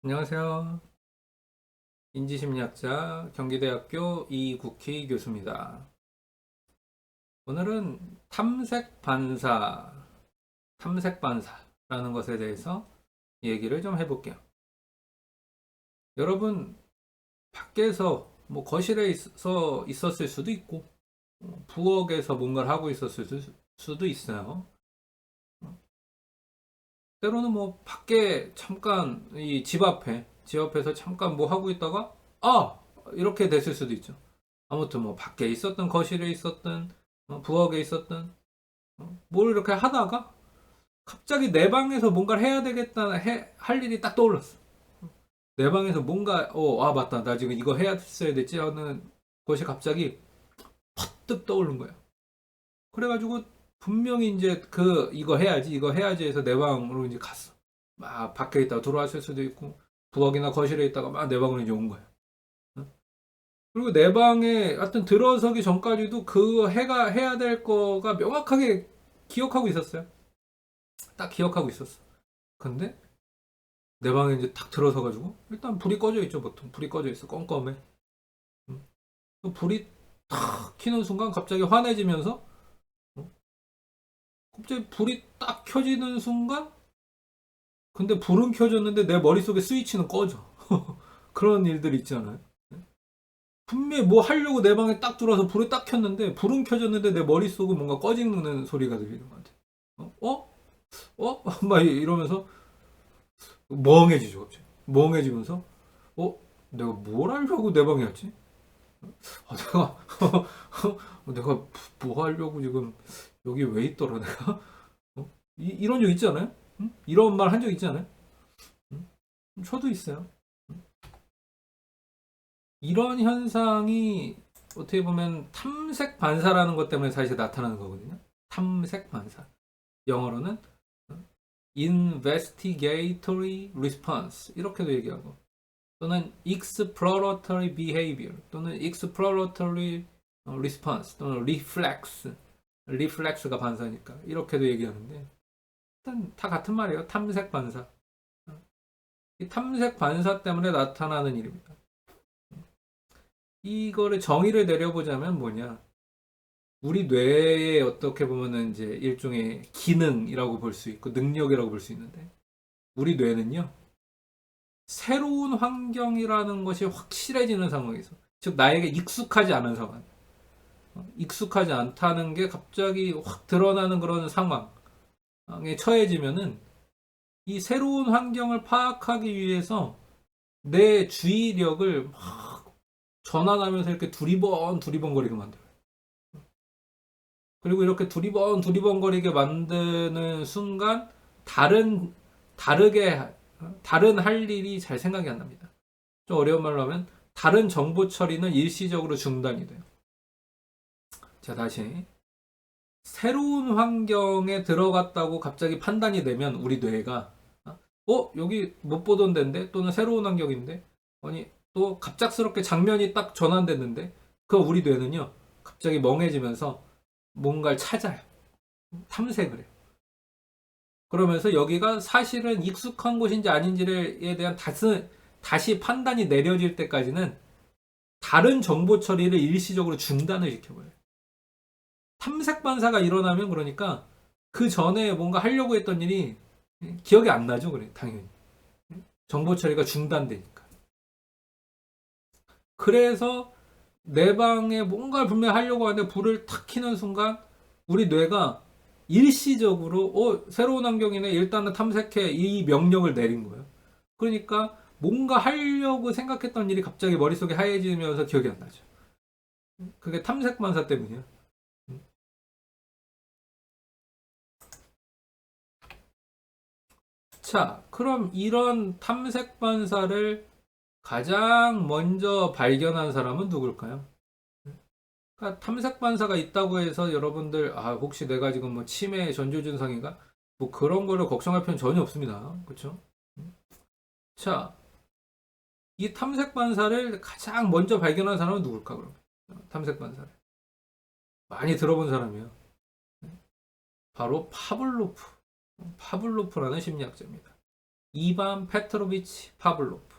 안녕하세요. 인지심리학자 경기대학교 이국희 교수입니다. 오늘은 탐색반사라는 것에 대해서 얘기를 좀 해볼게요. 여러분, 밖에서 뭐 거실에 있었을 수도 있고, 부엌에서 뭔가를 하고 있었을 수도 있어요. 때로는 뭐 밖에 잠깐 집 앞에서 잠깐 뭐 하고 있다가 이렇게 됐을 수도 있죠. 아무튼 뭐 밖에 있었던 거실에 있었던 부엌에 있었던 뭘 이렇게 하다가 갑자기 내 방에서 뭔가를 해야 되겠다 할 일이 딱 떠올랐어. 내 방에서 뭔가 맞다, 나 지금 이거 해야 했어야 됐지 하는 것이 갑자기 뜩 떠오른 거야. 그래가지고 분명히 이제 이거 해야지 해서 내 방으로 이제 갔어. 막 밖에 있다가 들어왔을 수도 있고 부엌이나 거실에 있다가 막 내 방으로 이제 온 거야. 응? 그리고 내 방에 하여튼 들어서기 전까지도 그 해야 될 거가 명확하게 기억하고 있었어요. 딱 기억하고 있었어. 근데 내 방에 이제 딱 들어서 가지고 일단 불이 꺼져 있죠. 보통 불이 꺼져 있어. 껌껌해. 응? 그 불이 탁 켜는 순간 갑자기 환해지면서 갑자기 불이 딱 켜지는 순간 근데 불은 켜졌는데 내 머릿속에 스위치는 꺼져. 그런 일들 있잖아요. 분명히 뭐 하려고 내 방에 딱 들어와서 불을 딱 켰는데 불은 켜졌는데 내 머릿속은 뭔가 꺼지는 소리가 들리는 것 같아. 어? 막 이러면서 멍해지죠. 갑자기. 멍해지면서 내가 뭘 하려고 내 방에 왔지? 내가 내가 뭐 하려고 지금 여기 왜 있더라 내가? 이런 적 있지 않아요? 응? 이런 말 한 적 있지 않아요? 응? 저도 있어요. 이런 현상이 어떻게 보면 탐색 반사라는 것 때문에 사실 나타나는 거거든요. 탐색 반사. 영어로는 investigatory response 이렇게도 얘기하고 또는 exploratory behavior 또는 exploratory response 또는 reflex가 반사니까 이렇게도 얘기하는데 일단 다 같은 말이에요. 탐색 반사. 이 탐색 반사 때문에 나타나는 일입니다. 이거를 정의를 내려보자면 뭐냐? 우리 뇌의 어떻게 보면은 이제 일종의 기능이라고 볼 수 있고 능력이라고 볼 수 있는데 우리 뇌는요 새로운 환경이라는 것이 확실해지는 상황에서 즉 나에게 익숙하지 않은 상황 익숙하지 않다는 게 갑자기 확 드러나는 그런 상황에 처해지면은 이 새로운 환경을 파악하기 위해서 내 주의력을 막 전환하면서 이렇게 두리번거리게 만들어요. 그리고 이렇게 두리번거리게 만드는 순간 다른 다르게 다른 할 일이 잘 생각이 안 납니다. 좀 어려운 말로 하면 다른 정보 처리는 일시적으로 중단이 돼요. 자, 다시 새로운 환경에 들어갔다고 갑자기 판단이 되면 우리 뇌가 여기 못 보던 데인데 또는 새로운 환경인데 아니 또 갑작스럽게 장면이 딱 전환됐는데 그 우리 뇌는요 갑자기 멍해지면서 뭔가를 찾아요. 탐색을 해요. 그러면서 여기가 사실은 익숙한 곳인지 아닌지에 대한 다시 판단이 내려질 때까지는 다른 정보 처리를 일시적으로 중단을 시켜버려요. 탐색 반사가 일어나면 그러니까 그 전에 뭔가 하려고 했던 일이 기억이 안 나죠, 그래, 당연히. 정보 처리가 중단되니까. 그래서 내 방에 뭔가를 분명히 하려고 하는데 불을 탁 켜는 순간 우리 뇌가 일시적으로 새로운 환경이네 일단은 탐색해 이 명령을 내린 거예요. 그러니까 뭔가 하려고 생각했던 일이 갑자기 머릿속에 하얘지면서 기억이 안 나죠. 그게 탐색 반사 때문이야. 자, 그럼 이런 탐색 반사를 가장 먼저 발견한 사람은 누굴까요? 그러니까 탐색 반사가 있다고 해서 여러분들 혹시 내가 지금 뭐 치매 전조 증상인가? 뭐 그런 거를 걱정할 필요는 전혀 없습니다. 그렇죠? 자, 이 탐색 반사를 가장 먼저 발견한 사람은 누굴까 그럼? 탐색 반사를 많이 들어본 사람이에요. 바로 파블로프라는 심리학자입니다. 이반 페트로비치 파블로프.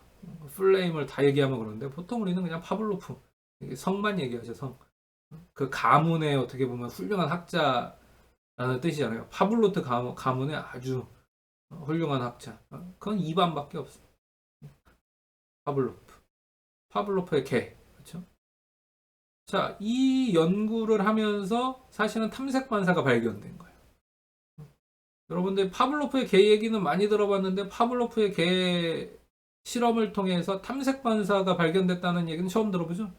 풀네임을 다 얘기하면 그런데 보통 우리는 그냥 파블로프 성만 얘기하죠. 성. 그 가문의 어떻게 보면 훌륭한 학자라는 뜻이잖아요. 파블로트 가문의 아주 훌륭한 학자. 그건 이반밖에 없어. 파블로프. 파블로프의 개. 그렇죠? 자, 이 연구를 하면서 사실은 탐색 반사가 발견된 거예요. 여러분들 파블로프의 개 얘기는 많이 들어봤는데 파블로프의 개 실험을 통해서 탐색 반사가 발견됐다는 얘기는 처음 들어보죠?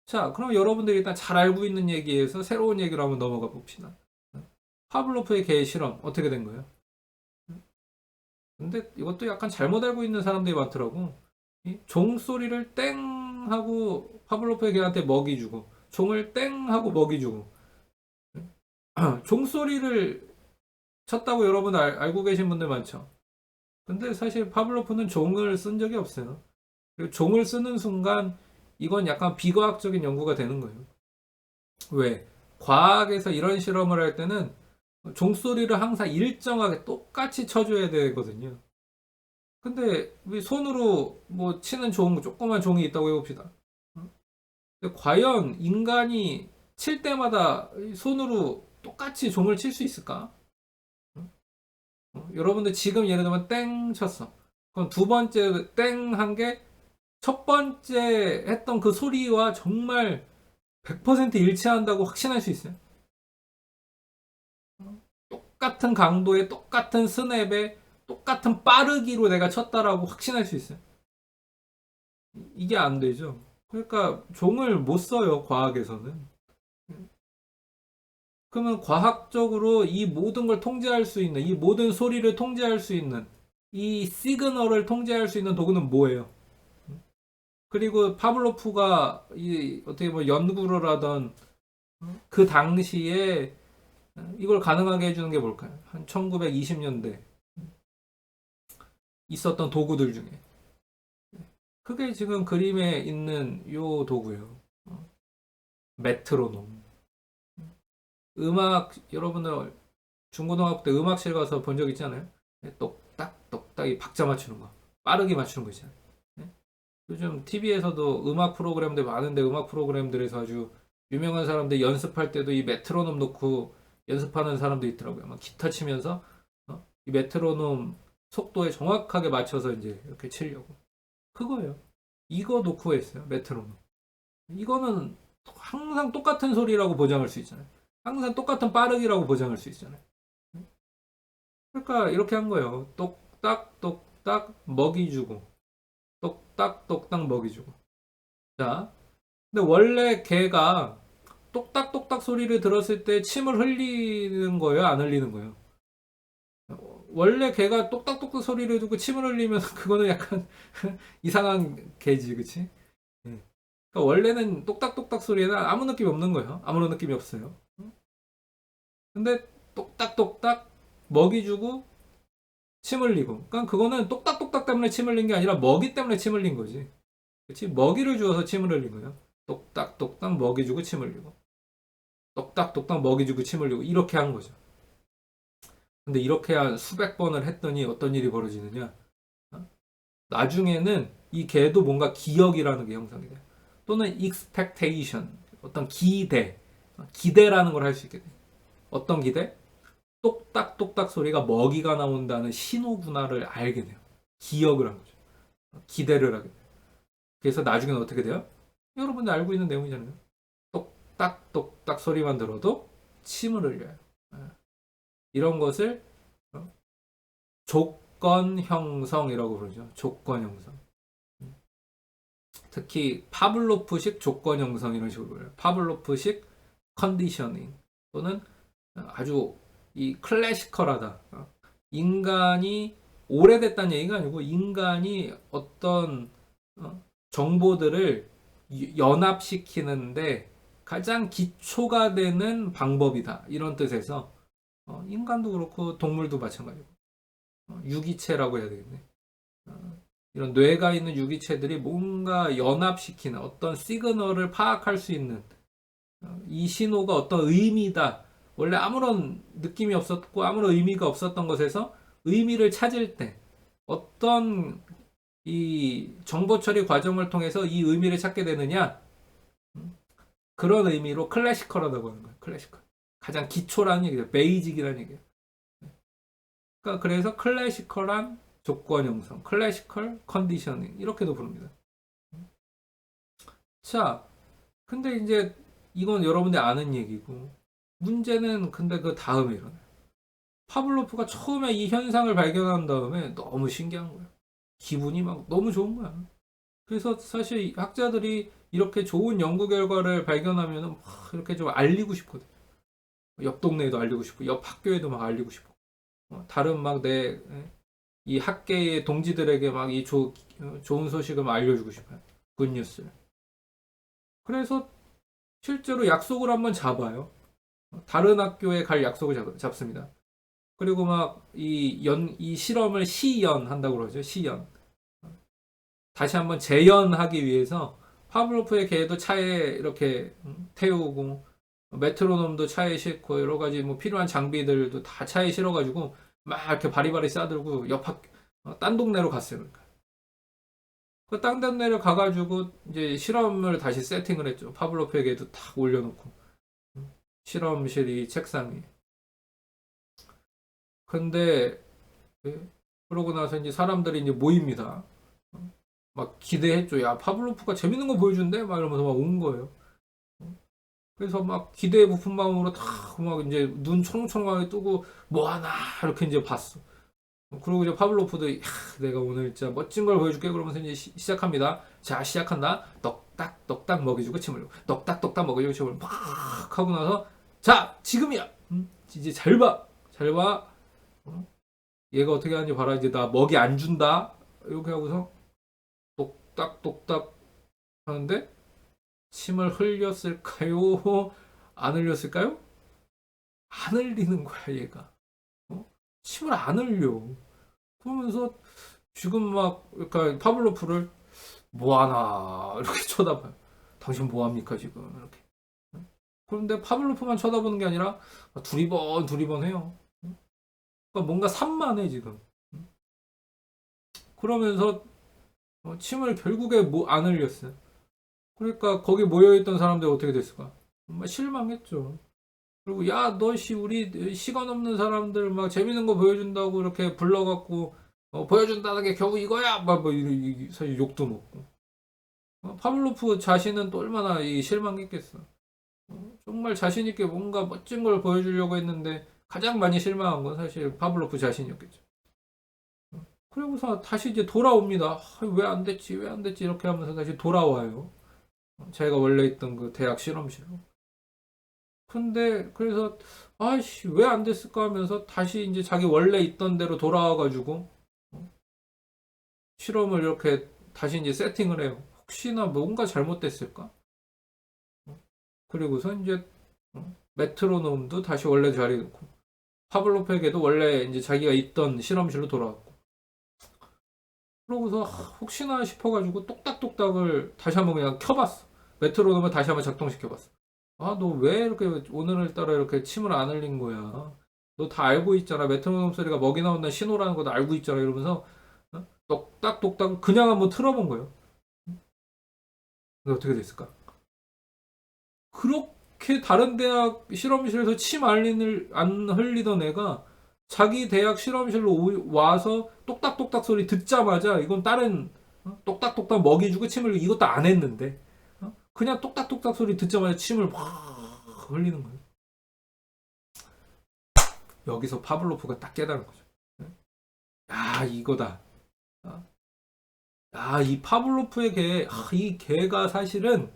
자, 그럼 여러분들이 일단 잘 알고 있는 얘기에서 새로운 얘기로 한번 넘어가 봅시다. 파블로프의 개 실험 어떻게 된 거예요? 근데 이것도 약간 잘못 알고 있는 사람들이 많더라고. 종소리를 땡 하고 파블로프의 개한테 먹이 주고 종을 땡 하고 먹이 주고 종소리를 쳤다고 여러분 알고 계신 분들 많죠. 근데 사실 파블로프는 종을 쓴 적이 없어요. 그리고 종을 쓰는 순간 이건 약간 비과학적인 연구가 되는 거예요. 왜? 과학에서 이런 실험을 할 때는 종소리를 항상 일정하게 똑같이 쳐줘야 되거든요. 근데 우리 손으로 뭐 치는 조그만 종이 있다고 해봅시다. 근데 과연 인간이 칠 때마다 손으로 똑같이 종을 칠 수 있을까? 여러분들 지금 예를 들면 땡 쳤어. 그럼 두 번째 땡 한 게 첫 번째 했던 그 소리와 정말 100% 일치한다고 확신할 수 있어요. 똑같은 강도에 똑같은 스냅에 똑같은 빠르기로 내가 쳤다라고 확신할 수 있어요. 이게 안 되죠. 그러니까 종을 못 써요, 과학에서는. 그러면 과학적으로 이 모든 걸 통제할 수 있는, 이 모든 소리를 통제할 수 있는, 이 시그널을 통제할 수 있는 도구는 뭐예요? 그리고 파블로프가 이 어떻게 뭐 연구를 하던 그 당시에 이걸 가능하게 해주는 게 뭘까요? 한 1920년대 있었던 도구들 중에 그게 지금 그림에 있는 요 도구예요. 메트로놈. 음악 여러분들 중고등학교 때 음악실 가서 본 적 있잖아요. 똑딱 똑딱 이 박자 맞추는 거, 빠르게 맞추는 거 있잖아요. 네? 요즘 TV에서도 음악 프로그램들 많은데 음악 프로그램들에서 아주 유명한 사람들 연습할 때도 이 메트로놈 놓고 연습하는 사람도 있더라고요. 막 기타 치면서 이 메트로놈 속도에 정확하게 맞춰서 이제 이렇게 치려고. 그거예요. 이거 놓고 했어요. 메트로놈. 이거는 항상 똑같은 소리라고 보장할 수 있잖아요. 항상 똑같은 빠르기라고 보장할 수 있잖아요. 그러니까 이렇게 한 거예요. 똑딱 똑딱 먹이 주고 똑딱 똑딱 먹이 주고. 자, 근데 원래 개가 똑딱 똑딱 소리를 들었을 때 침을 흘리는 거예요, 안 흘리는 거예요? 원래 개가 똑딱똑딱 소리를 듣고 침을 흘리면 그거는 약간 이상한 개지, 그치? 예. 그러니까 원래는 똑딱똑딱 소리에는 아무 느낌이 없는 거예요. 아무런 느낌이 없어요. 근데 똑딱똑딱 먹이 주고 침 흘리고. 그러니까 그거는 똑딱똑딱 때문에 침 흘린 게 아니라 먹이 때문에 침 흘린 거지. 그치? 먹이를 주어서 침을 흘린 거예요. 똑딱똑딱 먹이 주고 침 흘리고. 똑딱똑딱 먹이 주고 침 흘리고. 이렇게 한 거죠. 근데 이렇게 한 수백 번을 했더니 어떤 일이 벌어지느냐. 나중에는 이 개도 뭔가 기억이라는 게 형성이 돼요. 또는 expectation, 어떤 기대라는 걸 할 수 있게 돼요. 어떤 기대? 똑딱똑딱 소리가 먹이가 나온다는 신호구나를 알게 돼요. 기억을 한 거죠. 기대를 하게 돼요. 그래서 나중에는 어떻게 돼요? 여러분들 알고 있는 내용이잖아요. 똑딱똑딱 소리만 들어도 침을 흘려요. 이런 것을 조건 형성이라고 부르죠. 조건 형성. 특히 파블로프식 조건 형성 이런 식으로 불려요. 파블로프식 컨디셔닝 또는 아주 이 클래시컬하다. 인간이 오래됐다는 얘기가 아니고 인간이 어떤 정보들을 연합시키는데 가장 기초가 되는 방법이다. 이런 뜻에서 인간도 그렇고 동물도 마찬가지고 유기체라고 해야 되겠네. 이런 뇌가 있는 유기체들이 뭔가 연합시키는 어떤 시그널을 파악할 수 있는 이 신호가 어떤 의미다. 원래 아무런 느낌이 없었고 아무런 의미가 없었던 것에서 의미를 찾을 때 어떤 이 정보 처리 과정을 통해서 이 의미를 찾게 되느냐? 그런 의미로 클래시컬하다고 하는 거예요. 클래시컬. 가장 기초라는 얘기죠. 베이직이라는 얘기예요. 그러니까 그래서 클래시컬한 조건 형성, 클래시컬 컨디셔닝 이렇게도 부릅니다. 자, 근데 이제 이건 여러분들 아는 얘기고 문제는 근데 그 다음에 일어나요. 파블로프가 처음에 이 현상을 발견한 다음에 너무 신기한 거예요. 기분이 막 너무 좋은 거야. 그래서 사실 학자들이 이렇게 좋은 연구 결과를 발견하면 막 이렇게 좀 알리고 싶거든. 옆 동네에도 알리고 싶고, 옆 학교에도 막 알리고 싶고, 다른 막 이 학계의 동지들에게 막 이 좋은 소식을 막 알려주고 싶어요. 굿뉴스를. 그래서 실제로 약속을 한번 잡아요. 다른 학교에 갈 약속을 잡습니다. 그리고 막 이 실험을 시연한다고 그러죠. 시연. 다시 한번 재연하기 위해서 파블로프의 개도 차에 이렇게 태우고 메트로놈도 차에 싣고 여러 가지 뭐 필요한 장비들도 다 차에 실어가지고 막 이렇게 바리바리 싸들고 딴 동네로 갔어요. 그러니까. 그 딴 동네로 가가지고 이제 실험을 다시 세팅을 했죠. 파블로프의 개도 탁 올려놓고 실험실이 책상에. 근데 그러고 나서 이제 사람들이 이제 모입니다. 막 기대했죠. 야, 파블로프가 재밌는 거 보여준대? 막 이러면서 막 온 거예요. 그래서 막 기대에 부푼 마음으로 막 이제 눈 초롱초롱하게 뜨고 뭐 하나 이렇게 이제 봤어. 그리고 이제 파블로프도 야, 내가 오늘 진짜 멋진 걸 보여줄게 그러면서 이제 시작합니다. 자, 시작한다. 떡딱 떡딱 먹여주고 침을 떡딱 떡딱 먹여주고 침을 막 하고 나서 자, 지금이야. 이제 잘 봐. 잘 봐. 얘가 어떻게 하는지 봐라. 이제 나 먹이 안 준다. 이렇게 하고서 똑딱똑딱 하는데 침을 흘렸을까요? 안 흘렸을까요? 안 흘리는 거야 얘가. 침을 안 흘려. 그러면서 지금 막 그러니까 파블로프를 뭐하나 이렇게 쳐다봐요. 당신 뭐합니까 지금 이렇게. 그런데 파블로프만 쳐다보는 게 아니라 두리번 해요. 그러니까 뭔가 산만해 지금. 그러면서 침을 결국에 안 흘렸어요. 그러니까 거기 모여있던 사람들 어떻게 됐을까? 정말 실망했죠. 그리고 야, 너 우리 시간 없는 사람들 막 재밌는 거 보여준다고 이렇게 불러갖고 보여준다는 게 겨우 이거야? 사실 욕도 먹고. 파블로프 자신은 또 얼마나 실망했겠어. 정말 자신 있게 뭔가 멋진 걸 보여주려고 했는데 가장 많이 실망한 건 사실 파블로프 자신이었겠죠. 그리고서 다시 이제 돌아옵니다. 왜 안 됐지? 왜 안 됐지? 이렇게 하면서 다시 돌아와요. 자기가 원래 있던 그 대학 실험실로. 근데 그래서 아이씨 왜 안 됐을까 하면서 다시 이제 자기 원래 있던 대로 돌아와가지고 실험을 이렇게 다시 이제 세팅을 해요. 혹시나 뭔가 잘못됐을까? 그리고서 이제 메트로놈도 다시 원래 자리에 놓고 파블로프에게도 원래 이제 자기가 있던 실험실로 돌아왔고 그러고서 혹시나 싶어가지고 똑딱똑딱을 다시 한번 그냥 켜봤어. 메트로놈을 다시 한번 작동시켜봤어. 아, 너 왜 이렇게 오늘따라 이렇게 침을 안 흘린 거야? 너 다 알고 있잖아. 메트로놈 소리가 먹이 나온다는 신호라는 것도 알고 있잖아. 이러면서 똑딱똑딱 그냥 한번 틀어본 거예요. 근데 어떻게 됐을까? 그렇게 다른 대학 실험실에서 침 안 흘리던 애가 자기 대학 실험실로 와서 똑딱똑딱 소리 듣자마자 이건 다른 똑딱똑딱 먹이 주고 침을 이것도 안 했는데 그냥 똑딱똑딱 소리 듣자마자 침을 확 흘리는 거예요. 여기서 파블로프가 딱 깨달은 거죠. 야, 이거다. 야, 이 파블로프의 이 개가 사실은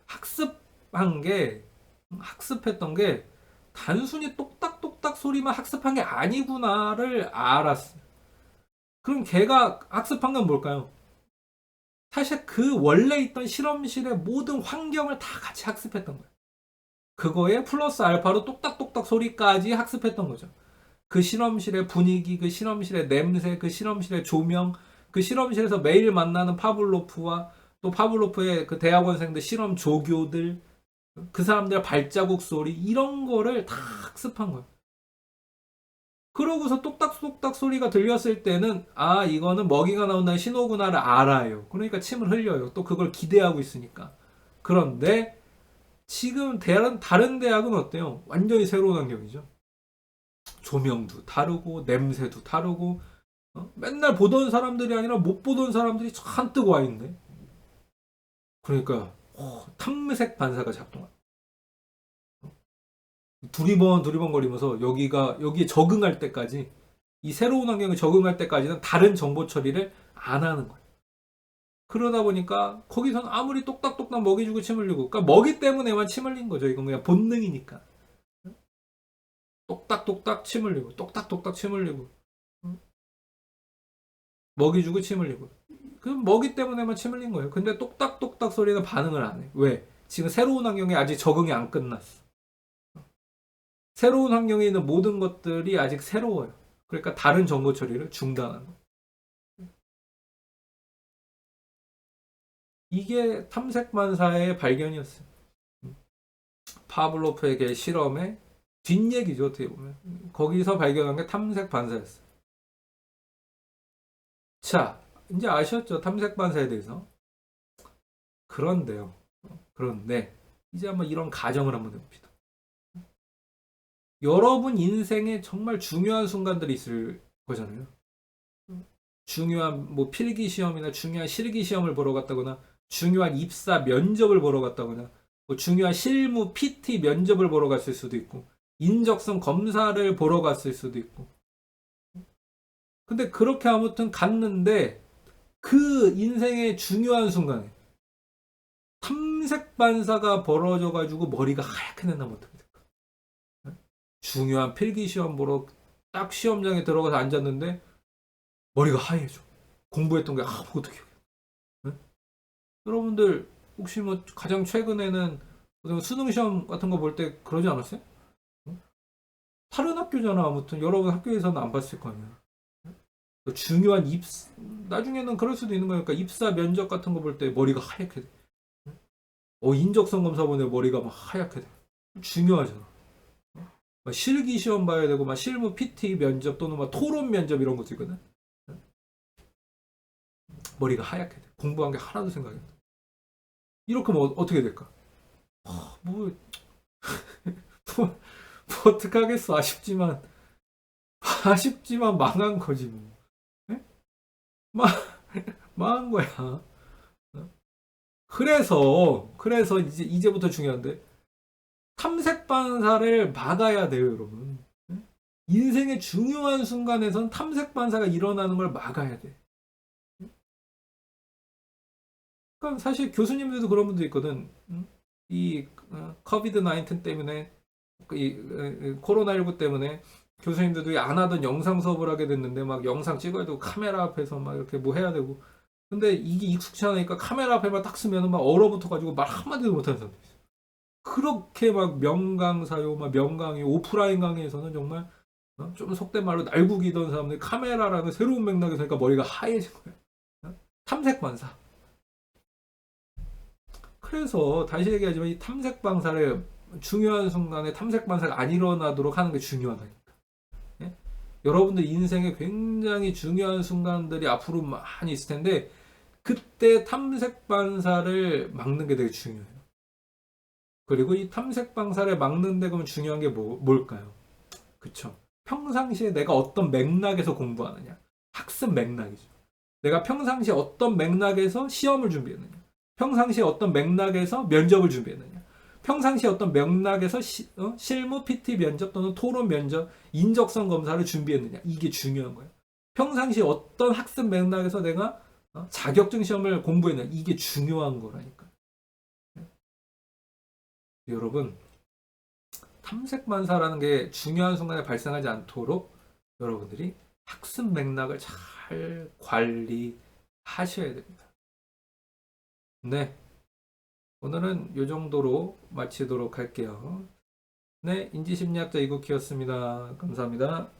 학습했던 게 단순히 똑딱똑딱 소리만 학습한 게 아니구나를 알았어. 그럼 걔가 학습한 건 뭘까요? 사실 그 원래 있던 실험실의 모든 환경을 다 같이 학습했던 거예요. 그거에 플러스 알파로 똑딱똑딱 소리까지 학습했던 거죠. 그 실험실의 분위기, 그 실험실의 냄새, 그 실험실의 조명, 그 실험실에서 매일 만나는 파블로프와 또 파블로프의 그 대학원생들 실험 조교들, 그 사람들의 발자국 소리 이런 거를 다 학습한 거예요. 그러고서 똑딱똑딱 소리가 들렸을 때는 아 이거는 먹이가 나온다는 신호구나를 알아요. 그러니까 침을 흘려요. 또 그걸 기대하고 있으니까. 그런데 지금 다른 대학은 어때요? 완전히 새로운 환경이죠. 조명도 다르고 냄새도 다르고 맨날 보던 사람들이 아니라 못 보던 사람들이 잔뜩 와 있네. 그러니까 탐색 반사가 작동합니다. 두리번 거리면서 여기에 적응할 때까지 이 새로운 환경에 적응할 때까지는 다른 정보 처리를 안 하는 거예요. 그러다 보니까 거기선 아무리 똑딱똑딱 먹이 주고 침 흘리고 그러니까 먹이 때문에만 침 흘린 거죠. 이건 그냥 본능이니까. 똑딱똑딱 침 흘리고 똑딱똑딱 침 흘리고 먹이 주고 침 흘리고 그 먹이 때문에만 침 흘린 거예요. 근데 똑딱똑딱 소리는 반응을 안 해. 왜? 지금 새로운 환경에 아직 적응이 안 끝났어. 새로운 환경에 있는 모든 것들이 아직 새로워요. 그러니까 다른 정보 처리를 중단하는 거예요. 이게 탐색반사의 발견이었어요. 파블로프에게 실험의 뒷얘기죠, 어떻게 보면. 거기서 발견한 게 탐색반사였어요. 자, 이제 아셨죠? 탐색반사에 대해서. 그런데요. 그런데, 이제 한번 이런 가정을 한번 해봅시다. 여러분 인생에 정말 중요한 순간들이 있을 거잖아요. 중요한 뭐 필기 시험이나 중요한 실기 시험을 보러 갔다거나 중요한 입사 면접을 보러 갔다거나 뭐 중요한 실무 PT 면접을 보러 갔을 수도 있고 인적성 검사를 보러 갔을 수도 있고 근데 그렇게 아무튼 갔는데 그 인생의 중요한 순간에 탐색 반사가 벌어져 가지고 머리가 하얗게 된다면 어떻게 될까? 중요한 필기 시험 보러 딱 시험장에 들어가서 앉았는데 머리가 하얘져. 공부했던 게 아무것도 기억이 안 나. 여러분들 혹시 뭐 가장 최근에는 수능 시험 같은 거 볼 때 그러지 않았어요? 다른 학교잖아. 아무튼 여러분 학교에서는 안 봤을 거 아니야. 중요한 나중에는 그럴 수도 있는 거니까 입사 면접 같은 거 볼 때 머리가 하얗게 돼. 인적성 검사 보내 머리가 막 하얗게 돼. 중요하잖아. 막 실기 시험 봐야 되고 막 실무 PT 면접 또는 막 토론 면접 이런 것도 있거든. 머리가 하얗게 돼. 공부한 게 하나도 생각이 안 나. 이렇게 하면 어떻게 될까? 뭐, 뭐, 뭐 어떡하겠어. 아쉽지만 망한 거지 뭐. 네? 망, 망한 거야. 그래서 이제부터 중요한데 탐색 반사를 막아야 돼요, 여러분. 인생의 중요한 순간에선 탐색 반사가 일어나는 걸 막아야 돼. 그러니까 사실 교수님들도 그런 분도 있거든. 이 코비드 19 때문에 이 코로나19 때문에 교수님들도 안 하던 영상 수업을 하게 됐는데 막 영상 찍어야 되고 카메라 앞에서 막 이렇게 뭐 해야 되고 근데 이게 익숙치 않으니까 카메라 앞에만 딱 쓰면 막 얼어붙어 가지고 말 한마디도 못하는 사람들 있어. 그렇게 막 명강사요, 막 명강의 오프라인 강의에서는 정말 좀 속된 말로 날구기던 사람들이 카메라라는 새로운 맥락에서 니까 머리가 하얘진 거야. 탐색 반사. 그래서 다시 얘기하지만 이 탐색 반사를 중요한 순간에 탐색 반사가 안 일어나도록 하는 게 중요하다니까. 예? 여러분들 인생에 굉장히 중요한 순간들이 앞으로 많이 있을 텐데 그때 탐색 반사를 막는 게 되게 중요해요. 그리고 이 탐색 반사를 막는 데 그러면 중요한 게 뭘까요? 그쵸? 평상시에 내가 어떤 맥락에서 공부하느냐. 학습 맥락이죠. 내가 평상시에 어떤 맥락에서 시험을 준비했느냐. 평상시에 어떤 맥락에서 면접을 준비했느냐. 평상시에 어떤 맥락에서 실무 PT 면접 또는 토론 면접, 인적성 검사를 준비했느냐. 이게 중요한 거예요. 평상시에 어떤 학습 맥락에서 내가 자격증 시험을 공부했느냐. 이게 중요한 거라니까. 여러분, 탐색반사라는 게 중요한 순간에 발생하지 않도록 여러분들이 학습 맥락을 잘 관리하셔야 됩니다. 네. 오늘은 이 정도로 마치도록 할게요. 네. 인지심리학자 이국희였습니다. 감사합니다.